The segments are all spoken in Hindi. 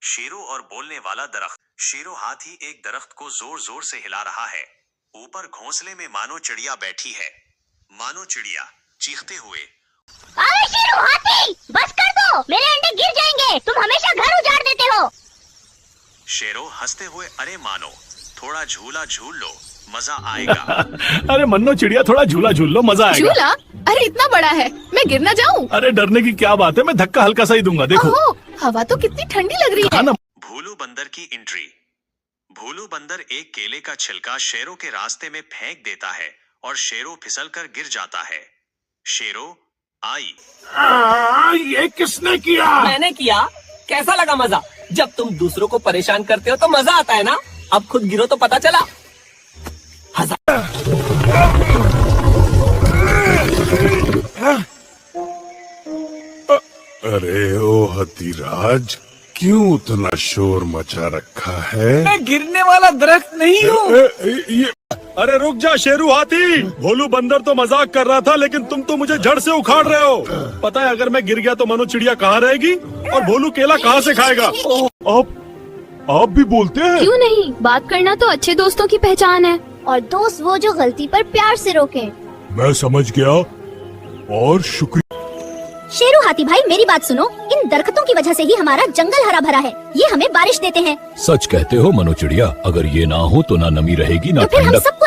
शेरू और बोलने वाला दरख्त। शेरो हाथी एक दरख्त को जोर जोर से हिला रहा है। ऊपर घोंसले में मानो चिड़िया बैठी है। मानो चिड़िया चीखते हुए, अरे शेरू हाथी, बस कर दो, मेरे अंडे गिर जाएंगे, तुम हमेशा घर उजाड़ देते हो। शेरो हंसते हुए, अरे मानो थोड़ा झूला झूल लो, मजा आएगा। अरे मन्नो चिड़िया, थोड़ा झूला झूल लो, मजा आएगा। झूला? अरे इतना बड़ा है, मैं गिर ना जाऊं? अरे डरने की क्या बात है, मैं धक्का हल्का सा ही दूंगा, देखो। ओहो, हवा तो कितनी ठंडी लग रही है। भूलू बंदर की एंट्री। भूलू बंदर एक केले का छिलका शेरों के रास्ते में फेंक देता है और शेरो फिसलकर गिर जाता है। शेरो आई। ये किसने किया? मैंने किया। कैसा लगा मजा? जब तुम दूसरों को परेशान करते हो तो मजा आता है ना। अब खुद गिरो तो पता चला। अरे ओ हतीराज, क्यों उतना शोर मचा रखा है? मैं गिरने वाला दरख्त नहीं हूँ। अरे रुक जा शेरू हाथी, भोलू बंदर तो मजाक कर रहा था, लेकिन तुम तो मुझे जड़ से उखाड़ रहे हो। पता है अगर मैं गिर गया तो मनो चिड़िया कहाँ रहेगी और भोलू केला कहाँ से खाएगा? आप भी बोलते हैं? क्यों नहीं, बात करना तो अच्छे दोस्तों की पहचान है। और दोस्त वो जो गलती पर प्यार से रोके। मैं समझ गया और शुक्रिया। शेरू हाथी भाई, मेरी बात सुनो, इन दरख्तों की वजह से ही हमारा जंगल हरा भरा है। ये हमें बारिश देते हैं। सच कहते हो मनो चिड़िया, अगर ये ना हो तो ना नमी रहेगी ना तो फिर हम ठंडक। सबको।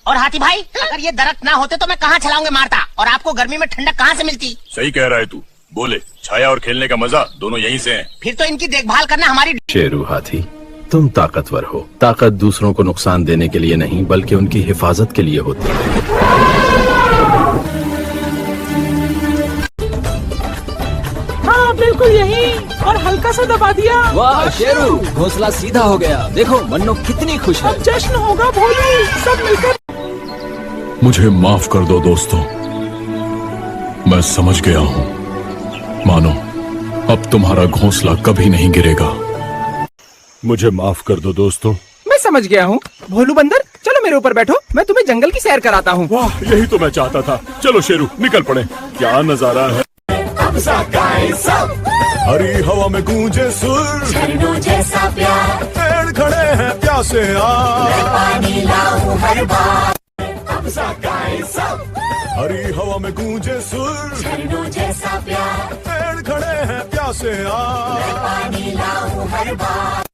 और हाथी भाई, अगर ये दरख्त ना होते तो मैं कहाँ छलांगे मारता, और आपको गर्मी में ठंडक कहाँ से मिलती? सही कह रहा है तू। बोले, छाया और खेलने का मजा दोनों यहीं से है। फिर तो इनकी देखभाल करना हमारी। शेरू हाथी, तुम ताकतवर हो। ताकत दूसरों को नुकसान देने के लिए नहीं, बल्कि उनकी हिफाजत के लिए होती है। बिल्कुल यही, और हल्का सा दबा दिया। वाह शेरू, घोंसला सीधा हो गया। देखो मन्नो कितनी खुश है। जश्न होगा भोलू, सब मिलकर। मुझे माफ कर दो दोस्तों, मैं समझ गया हूँ। मानो अब तुम्हारा घोंसला कभी नहीं गिरेगा। मुझे माफ कर दो दोस्तों। मैं समझ गया हूँ। भोलू बंदर, चलो मेरे ऊपर बैठो, मैं तुम्हें जंगल की सैर कराता हूँ। वाह, यही तो मैं चाहता था। चलो शेरू निकल पड़े। क्या नजारा है। हरी हवा में गूंजे सुर, झरनों जैसा प्यार, पेड़ खड़े हैं प्यासे मैं पानी लाऊं हर बार। हरी हवा में गूंजे सुर, झरनों जैसा प्यार, पेड़ खड़े हैं प्यासे मैं पानी लाऊं हर बार।